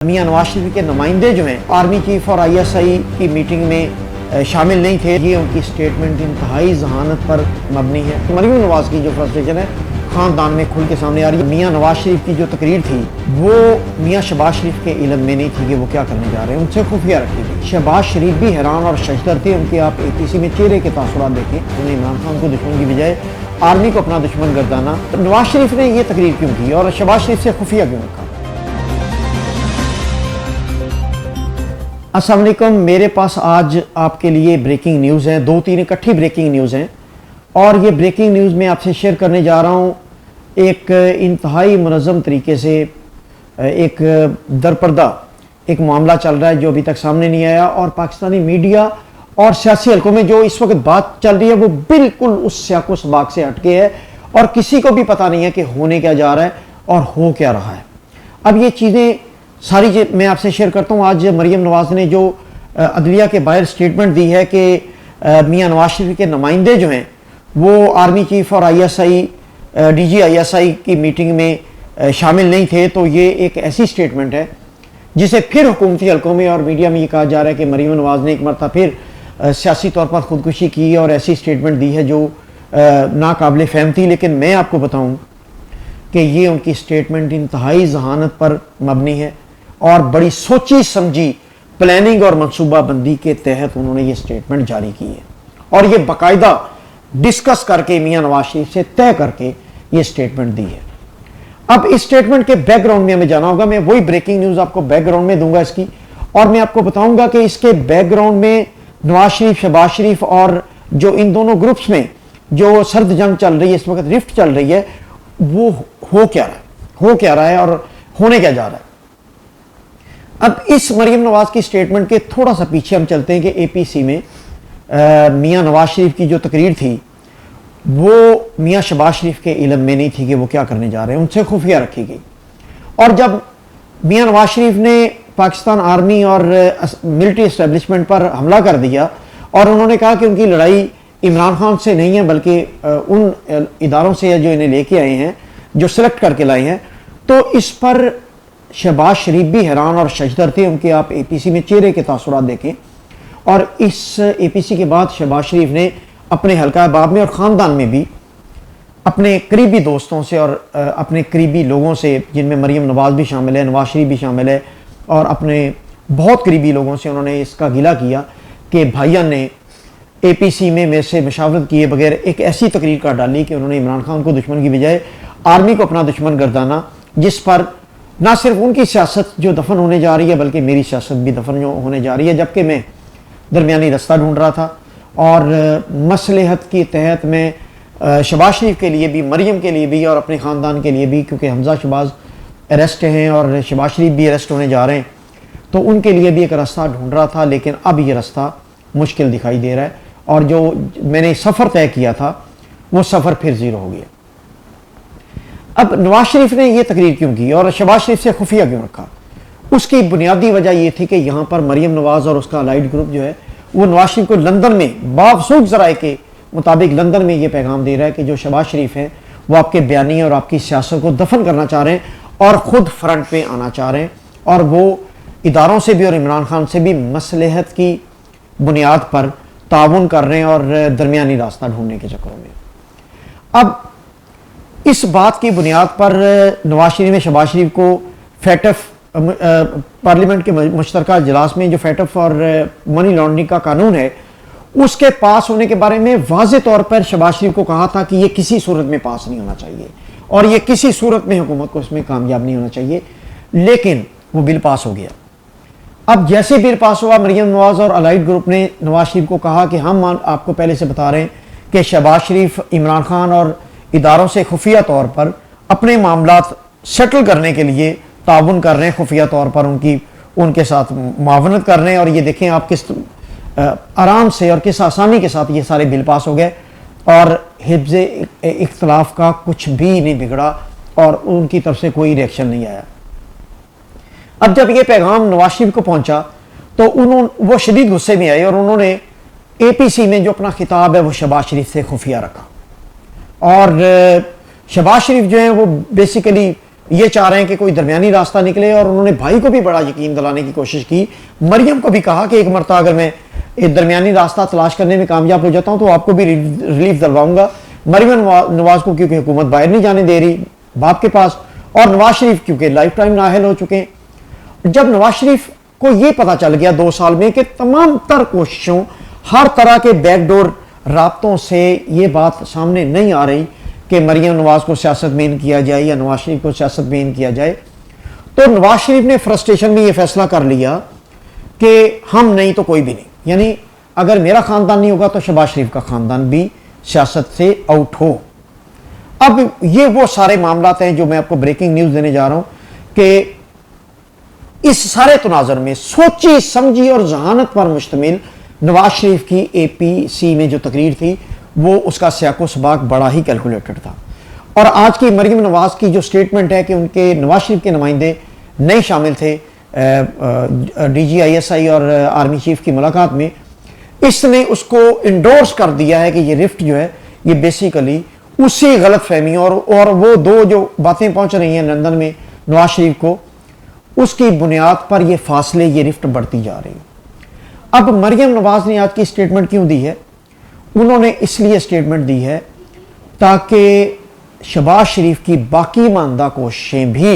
मियां नवाज शरीफ के नुमाइंदे जो हैं आर्मी चीफ और आईएसआई की मीटिंग में शामिल नहीं थे। ये उनकी स्टेटमेंट इंतहाई जहानत पर मबनी है। मरीम नवाज की जो फ्रस्ट्रेशन है खानदान में खुल के सामने आ रही है। मियां नवाज शरीफ की जो तकरीर थी वो मियां शहबाज शरीफ के इल्म में नहीं थी कि वो क्या करने जा रहे हैं, उनसे खुफिया रखी गई। शहबाज शरीफ भी हैरान और शशदर थे। उनके आप एपीसी में चेहरे के तासुरात देखें। उन्हें इमरान खान को दुश्मन की बजाय आर्मी को अपना दुश्मन गर्दाना। नवाज शरीफ ने यह तकरीर क्यों की और शहबाज शरीफ से खुफिया क्यों रखा? अस्सलाम वालेकुम, मेरे पास आज आपके लिए ब्रेकिंग न्यूज़ है। दो तीन इकट्ठी ब्रेकिंग न्यूज़ हैं और ये ब्रेकिंग न्यूज़ मैं आपसे शेयर करने जा रहा हूँ। एक इंतहाई मुनज़्ज़म तरीके से एक दरपर्दा एक मामला चल रहा है जो अभी तक सामने नहीं आया, और पाकिस्तानी मीडिया और सियासी हलकों में जो इस वक्त बात चल रही है वो बिल्कुल उस सियाको सबाक से हटके है और किसी को भी पता नहीं है कि होने क्या जा रहा है और हो क्या रहा है। अब ये चीज़ें सारी मैं आपसे शेयर करता हूँ। आज मरीम नवाज ने जो अदलिया के बाहर स्टेटमेंट दी है कि मियां नवाज शरीफ के नुमाइंदे जो हैं वो आर्मी चीफ और आईएसआई डीजी आईएसआई की मीटिंग में शामिल नहीं थे, तो ये एक ऐसी स्टेटमेंट है जिसे फिर हुकूमती हलकों में और मीडिया में ये कहा जा रहा है कि मरीम नवाज ने एक मरतबा फिर सियासी तौर पर खुदकुशी की और ऐसी स्टेटमेंट दी है जो नाकाबिल फ़हम थी। लेकिन मैं आपको बताऊँ कि ये उनकी स्टेटमेंट इंतहाई जहानत पर मबनी है और बड़ी सोची समझी प्लानिंग और मनसूबाबंदी के तहत उन्होंने ये स्टेटमेंट जारी की है और ये बाकायदा डिस्कस करके मियां नवाज शरीफ से तय करके ये स्टेटमेंट दी है। अब इस स्टेटमेंट के बैकग्राउंड में हमें जाना होगा। मैं वही ब्रेकिंग न्यूज़ आपको बैकग्राउंड में दूंगा इसकी, और मैं आपको बताऊंगा कि इसके बैकग्राउंड में नवाज शरीफ, शहबाज शरीफ और जो इन दोनों ग्रुप्स में जो सर्द जंग चल रही है, इस वक्त रिफ्ट चल रही है, वो हो क्या रहा है और होने क्या जा रहा है। अब इस मरीम नवाज की स्टेटमेंट के थोड़ा सा पीछे हम चलते हैं कि एपीसी में मियां नवाज शरीफ की जो तकरीर थी वो मियां शहबाज शरीफ के इल्म में नहीं थी कि वो क्या करने जा रहे हैं, उनसे खुफिया रखी गई। और जब मियां नवाज शरीफ ने पाकिस्तान आर्मी और मिलिट्री इस्टेब्लिशमेंट पर हमला कर दिया और उन्होंने कहा कि उनकी लड़ाई इमरान खान से नहीं है बल्कि उन इदारों से है जो इन्हें लेके आए हैं, जो सिलेक्ट करके लाए हैं, तो इस पर शहबाज शरीफ भी हैरान और शशदर थे। उनके आप एपीसी में चेहरे के तासुरात देखें। और इस एपीसी के बाद शहबाज शरीफ ने अपने हल्का बाब में और ख़ानदान में भी अपने करीबी दोस्तों से और अपने करीबी लोगों से, जिनमें मरीम नवाज भी शामिल है, नवाज शरीफ भी शामिल है, और अपने बहुत करीबी लोगों से उन्होंने इसका गिला किया कि भाईजान ने एपीसी में मेरे से मशावरत किए बगैर एक ऐसी तकरीर कर डाली कि उन्होंने इमरान खान को दुश्मन की बजाय आर्मी को अपना दुश्मन गर्दाना, जिस पर ना सिर्फ उनकी सियासत जो दफन होने जा रही है बल्कि मेरी सियासत भी दफन होने जा रही है। जबकि मैं दरमियानी रास्ता ढूंढ रहा था और मसलहत के तहत मैं शहबाज शरीफ के लिए भी, मरीम के लिए भी और अपने ख़ानदान के लिए भी, क्योंकि हमजा शहबाज अरेस्ट हैं और शहबाज शरीफ भी अरेस्ट होने जा रहे हैं, तो उनके लिए भी एक रास्ता ढूंढ रहा था। लेकिन अब ये रास्ता मुश्किल दिखाई दे रहा है और जो मैंने सफ़र तय किया था वो सफ़र फिर ज़ीरो हो गया। अब नवाज शरीफ ने यह तकरीर क्यों की और शहबाज शरीफ से खुफिया क्यों रखा? उसकी बुनियादी वजह यह थी कि यहाँ पर मरीम नवाज और उसका अलाइड ग्रुप जो है वो नवाज शरीफ को लंदन में बावसूख ज़राए के मुताबिक लंदन में ये पैगाम दे रहा है कि जो शहबाज शरीफ हैं वो आपके बयानी और आपकी सियासत को दफन करना चाह रहे हैं और ख़ुद फ्रंट पे आना चाह रहे हैं, और वो इदारों से भी और इमरान खान से भी मसलहत की बुनियाद पर ताउन कर रहे हैं और दरमियानी रास्ता ढूंढने के चक्करों में। अब इस बात की बुनियाद पर नवाज शरीफ ने शहबाज शरीफ को फैटफ पार्लियामेंट के मुश्तरका इजलास में जो फैटफ और मनी लॉन्ड्रिंग का कानून है उसके पास होने के बारे में वाज़े तौर पर शहबाज शरीफ को कहा था कि ये किसी सूरत में पास नहीं होना चाहिए और ये किसी सूरत में हुकूमत को इसमें कामयाब नहीं होना चाहिए। लेकिन वो बिल पास हो गया। अब जैसे बिल पास हुआ, मरीम नवाज और अलाइड ग्रुप ने नवाज शरीफ को कहा कि हम आपको पहले से बता रहे हैं कि शहबाज शरीफ इमरान खान और इदारों से खुफिया तौर पर अपने मामलात सेटल करने के लिए ताउन कर रहे हैं, खुफिया तौर पर उनके साथ मुआवनत कर रहे हैं। और ये देखें आप किस आराम से और किस आसानी के साथ ये सारे बिल पास हो गए और हिफ्ज़ इख्तलाफ का कुछ भी नहीं बिगड़ा और उनकी तरफ से कोई रिएक्शन नहीं आया। अब जब ये पैगाम नवाज शरीफ को पहुंचा तो वो शदीद गुस्से में आए और उन्होंने एपीसी में जो अपना खिताब है वो शहबाज शरीफ से खुफिया रखा। और शहबाज शरीफ जो है वो बेसिकली ये चाह रहे हैं कि कोई दरमियानी रास्ता निकले, और उन्होंने भाई को भी बड़ा यकीन दिलाने की कोशिश की। मरियम को भी कहा कि एक मरतबा अगर मैं एक दरमियानी रास्ता तलाश करने में कामयाब हो जाता हूं तो आपको भी रिलीफ दिलवाऊंगा। मरियम नवाज को क्योंकि हुकूमत बाहर नहीं जाने दे रही बाप के पास, और नवाज शरीफ क्योंकि लाइफ टाइम नाअहल हो चुके हैं। जब नवाज शरीफ को यह पता चल गया 2 साल में कि तमाम तर कोशिशों, हर तरह के बैकडोर राब्तों से ये बात सामने नहीं आ रही कि मरियम नवाज को सियासत में इन किया जाए या नवाज शरीफ को सियासत में इन किया जाए, तो नवाज शरीफ ने फ्रस्ट्रेशन में ये फैसला कर लिया कि हम नहीं तो कोई भी नहीं, यानी अगर मेरा खानदान नहीं होगा तो शहबाज शरीफ का खानदान भी सियासत से आउट हो। अब ये वो सारे मामला हैं जो मैं आपको ब्रेकिंग न्यूज देने जा रहा हूं कि इस सारे तनाजर में सोची समझी और जहानत पर मुश्तमिल नवाज शरीफ की APC में जो तकरीर थी वो उसका सियाको सबाक बड़ा ही कैलकुलेटेड था। और आज की मरियम नवाज की जो स्टेटमेंट है कि उनके नवाज शरीफ के नुमाइंदे नहीं शामिल थे DGISI और आर्मी चीफ की मुलाकात में, इसने उसको इंडोर्स कर दिया है कि ये रिफ्ट जो है ये बेसिकली उसी गलत फहमी और वो दो जो बातें पहुंच रही हैं लंदन में नवाज शरीफ को, उसकी बुनियाद पर ये फासले, ये रिफ्ट बढ़ती जा रही है। अब मरियम नवाज ने आज की स्टेटमेंट क्यों दी है? उन्होंने इसलिए स्टेटमेंट दी है ताकि शहबाज शरीफ की बाकी मानदा कोशिशें भी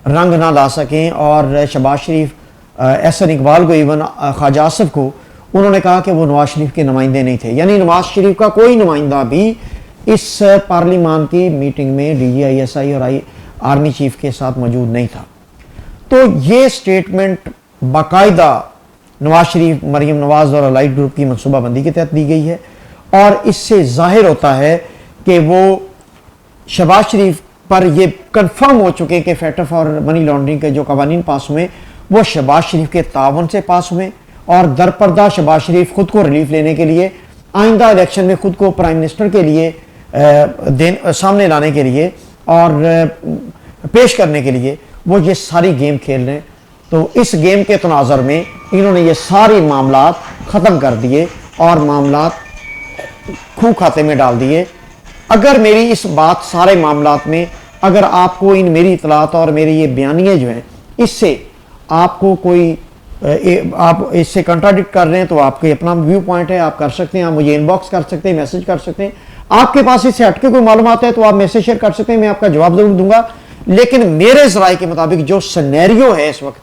रंग ना ला सकें, और शहबाज शरीफ एहसन इकबाल को, इवन ख्वाजा आसिफ को उन्होंने कहा कि वो नवाज शरीफ के नुमाइंदे नहीं थे, यानी नवाज शरीफ का कोई नुमाइंदा भी इस पार्लियामान की मीटिंग में DGISI और आर्मी चीफ के साथ मौजूद नहीं था। तो ये स्टेटमेंट बाकायदा नवाज शरीफ, मरियम नवाज और अलाइड ग्रुप की मनसूबाबंदी के तहत दी गई है, और इससे जाहिर होता है कि वो शहबाज शरीफ पर ये कंफर्म हो चुके कि फैटफ और मनी लॉन्ड्रिंग के जो कवानीन पास हुए वो शहबाज शरीफ के तावन से पास हुए, और दरपर्दा शहबाज शरीफ खुद को रिलीफ लेने के लिए, आइंदा इलेक्शन में खुद को प्राइम मिनिस्टर के लिए सामने लाने के लिए और पेश करने के लिए वो ये सारी गेम खेल रहे हैं। तो इस गेम के तनाजर में इन्होंने ये सारे मामलात ख़त्म कर दिए और मामलात खूह खाते में डाल दिए। अगर मेरी इस बात सारे मामलात में, अगर आपको इन मेरी इतलात और मेरी ये बयानियाँ जो हैं इससे आपको कोई आप इससे कंट्राडिक्ट कर रहे हैं तो आपके अपना व्यू पॉइंट है, आप कर सकते हैं, आप मुझे इनबॉक्स कर सकते हैं, मैसेज कर सकते हैं। आपके पास इससे हटके कोई मालूमात है तो आप मैसेज शेयर कर सकते हैं, मैं आपका जवाब जरूर दूंगा। लेकिन मेरे ज़राए के मुताबिक जो सिनेरियो है इस वक्त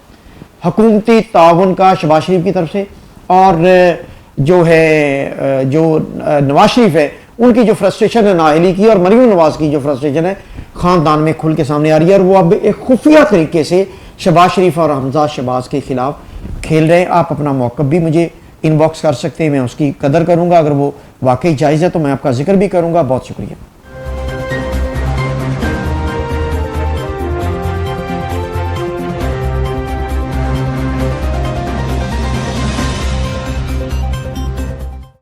हुकूमती ताउन का शहबाज शरीफ की तरफ से, और जो है जो नवाज शरीफ है उनकी जो फ्रस्ट्रेशन है नाअहली की, और मरियम नवाज की जो फ्रस्ट्रेशन है खानदान में खुल के सामने आ रही है, और वो अब एक खुफिया तरीके से शहबाज शरीफ और हमजा शहबाज के खिलाफ खेल रहे हैं। आप अपना मौक़िफ़ भी मुझे इनबॉक्स कर सकते हैं, मैं उसकी कदर करूंगा। अगर वो वाकई जायज़ है तो मैं आपका जिक्र भी करूंगा। बहुत शुक्रिया।